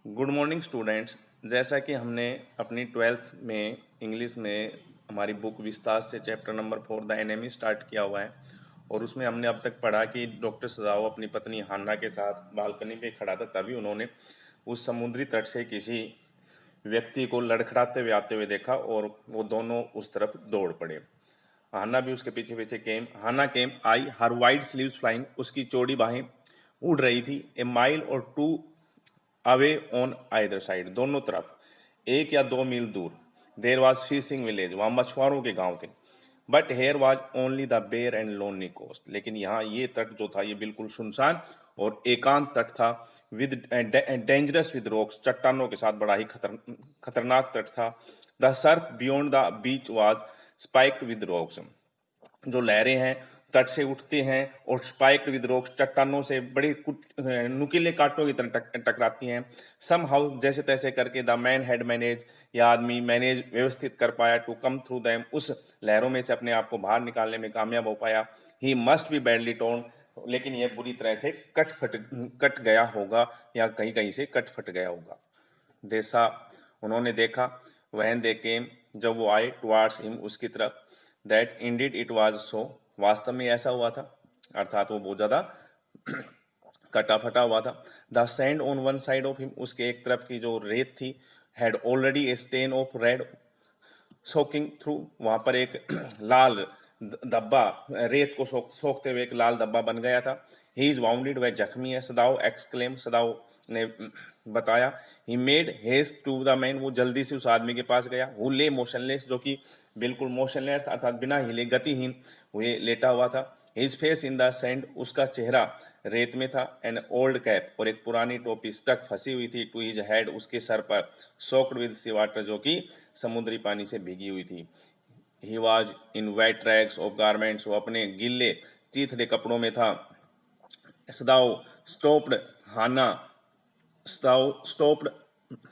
Good morning students. जैसा कि हमने अपनी ट्वेल्थ में इंग्लिश में हमारी बुक विस्तार से chapter number 4 the enemy start किया हुआ है और उसमें हमने अब तक पढ़ा कि डॉक्टर सजाओ अपनी पत्नी हान्ना के साथ बालकनी पे खड़ा था, तभी उन्होंने उस समुद्री तट से किसी व्यक्ति को लड़खड़ाते हुए आते हुए देखा और वो दोनों उस तरफ दौड़ पड़े। हान्ना भी उसके पीछे पीछे came Hana came I her wide sleeves flying, उसकी चौड़ी बाहें उड़ रही थी। A mile or two away on either side, दोनों तरफ 1 या 2 मील दूर। देर वॉज फिशिंग विलेज, वहां मछुआरों के गांव थे। But here was only the bare and lonely coast, लेकिन यहाँ ये तट जो था ये बिल्कुल सुनसान और एकांत तट था। विद डेंजरस विद रॉक्स, चट्टानों के साथ बड़ा ही खतरनाक तट था। The Surf beyond the beach was spiked with rocks, जो लहरें हैं तट से उठती हैं और स्पाइक्ड विद रॉक्स, चट्टानों से बड़े नुकीले कांटों की तरह टकराती हैं। सम हाउ, जैसे तैसे करके द मैन हैड मैनेज, या आदमी मैनेज व्यवस्थित कर पाया, टू कम थ्रू दैम, उस लहरों में से अपने आप को बाहर निकालने में कामयाब हो पाया। He must be badly torn, लेकिन यह बुरी तरह से कट गया होगा या कहीं कहीं से कट फट गया होगा। देखा, उन्होंने देखा। वहन दे केम, जब वो आए, टुवार्ड्स हिम, उसकी तरफ। That Indeed it was so, वास्तव में ऐसा हुआ था, अर्थात वो बहुत ज्यादा कटा फटा हुआ था। The sand on one side of him, उसके एक तरफ की जो रेत थी, had already a stain of red soaking through, वहां पर एक लाल धब्बा, रेत को सोखते हुए एक लाल धब्बा बन गया था। ही इज वाउंडेड, वह जख्मी है। सदाओ एक्सक्लेम, सदाओ ने बताया। He made haste to the man, वो जल्दी से उस आदमी के पास गया। हु ले मोशनलेस, जो कि बिल्कुल मोशनलेस अर्थात बिना हिले गतिहीन हुए लेटा हुआ था। His face in the sand, उसका चेहरा रेत में था। एन ओल्ड कैप, और एक पुरानी टोपी स्टक फंसी हुई थी टू हिज हेड, उसके सर पर। सोक्ड विद सी वाटर, जो कि समुद्री पानी से भीगी हुई थी। He was in wet rags of garments, वो अपने गिल्ले चीथड़े कपड़ों में था। Sadao stopped, Hana Sadao stopped,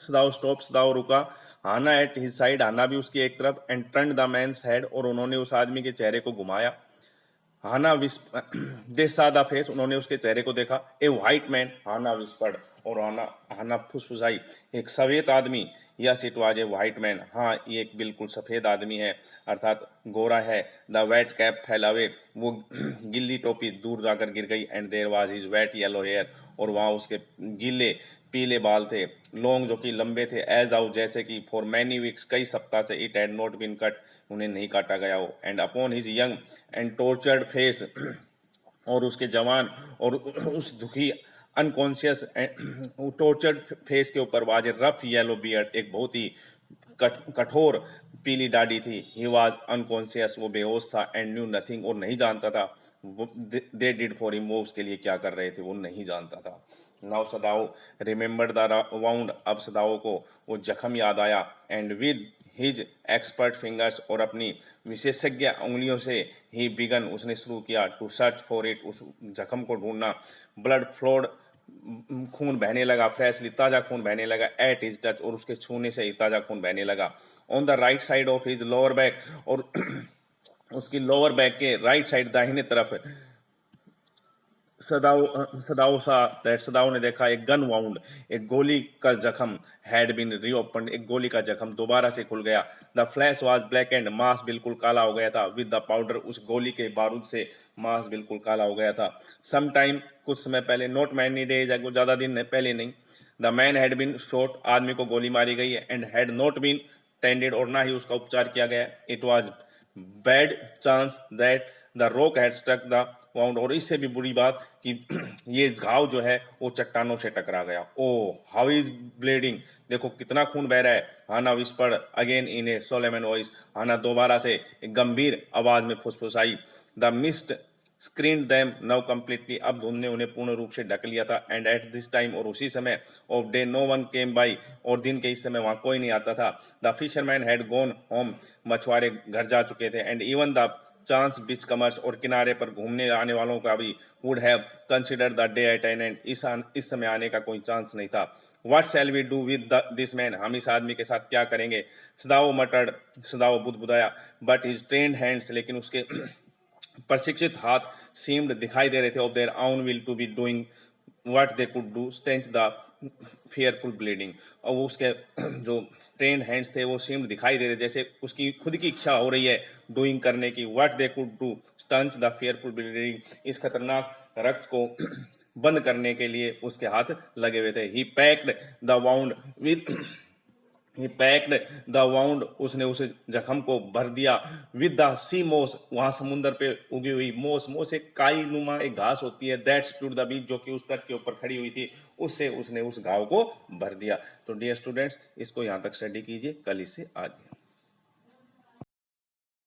Sadao stop, Sadao रुका। Hana at his side, Hana भी उसकी एक तरफ। And turn the man's head, और उन्होंने उस आदमी के चेहरे को घुमाया। हाना दे सा द फेस, उन्होंने उसके चेहरे को देखा। A white man, Hana whispered, और हाना हाना फुसफुसाई, एक सफेद आदमी। Yes it was a white man, हाँ ये एक बिल्कुल सफेद आदमी है, अर्थात गोरा है। The wet cap fell away, वो गिल्ली टोपी दूर जाकर गिर गई। And there was his wet yellow hair, और वहाँ उसके गीले पीले बाल थे। लॉन्ग, जो कि लंबे थे। एज आउट, जैसे कि। फॉर मैनी वीक्स, कई सप्ताह से। It had not been cut, उन्हें नहीं काटा गया हो। And upon his young and tortured face, और उसके जवान और उस दुखी अनकॉन्शियस टॉर्चर्ड फेस के ऊपर was a rough yellow beard, एक बहुत ही कठोर पीली दाढ़ी थी। ही वाज अनकॉन्शियस, वो बेहोश था। एंड न्यू नथिंग, और नहीं जानता था दे डिड फॉर हिम, वो उसके लिए क्या कर रहे थे वो नहीं जानता था। Now Sadao remembered the wound, अब सदाओ को वो जख्म याद आया। And with his expert fingers, और अपनी विशेषज्ञ उंगलियों से ही बिगन, उसने शुरू किया। टू सर्च फॉर इट, उस जख्म को ढूंढना। ब्लड फ्लोड, खून बहने लगा। फ्रेशली, ताजा खून बहने लगा। एट हिज टच, और उसके छूने से ही ताजा खून बहने लगा। On the right side of his lower back, और उसकी लोअर बैक के राइट साइड दाहिने तरफ। सदाओ सा दैट, सदाओ ने देखा एक गन वाउंड, एक गोली का जख्म। हैड बीन रीओपन, एक गोली का जख्म दोबारा से खुल गया। The flash was black and, मांस बिल्कुल काला हो गया था। विद द पाउडर, उस गोली के बारूद से मांस बिल्कुल काला हो गया था। सम टाइम, कुछ समय पहले। नॉट मैनी डेज अगो, ज्यादा दिन पहले नहीं। The man had been shot, आदमी को गोली मारी गई है। And had not been tended, और ना ही उसका उपचार किया गया। It was bad chance that the rock had struck the wound, और इससे भी बुरी बात कि ये घाव जो है वो चट्टानों से टकरा गया। ओ हाउ इज ब्लीडिंग, देखो कितना खून बह रहा है। Hannah whispered again in a solemn voice, Hannah दोबारा से एक गंभीर आवाज में फुसफुसाई। The mist screened them now completely, अब धुंध ने उन्हें पूर्ण रूप से ढक लिया था। एंड एट दिस टाइम, और उसी समय of day no one came by, और दिन के इस समय वहां कोई नहीं आता था। The fisherman had gone home, मछुआरे घर जा चुके थे। And even the chance beachcombers, और किनारे पर घूमने आने वालों का भी would have consider the day at an end, इस समय आने का कोई चांस नहीं था। What shall we do with this man, हम इस आदमी के साथ क्या करेंगे। सदाओ मटर्ड, सदाओ बुदबुदाया। बट हिज ट्रेन्ड हैंड्स, लेकिन उसके प्रशिक्षित हाथ सीम्ड दिखाई दे रहे थे। Of their own will to be doing what they could do, staunch the fearful bleeding। और वो उसके जो ट्रेंड हैंड्स थे वो सीम्ड दिखाई दे रहे, जैसे उसकी खुद की इच्छा हो रही है डूइंग करने की। What they could do staunch the fearful bleeding, इस खतरनाक रक्त को बंद करने के लिए उसके हाथ लगे हुए थे। He packed the wound with he packed the wound, उसने उस जख्म को भर दिया विद द सी मोस, वहां समुद्र पे उगी हुई मोस। मोस एक काई नुमा एक घास होती है, दैट स्प्यूड द बीच, जो कि उस तट के ऊपर खड़ी हुई थी, उससे उसने उस घाव को भर दिया। तो डियर स्टूडेंट्स, इसको यहाँ तक स्टडी कीजिए, कल इससे आगे।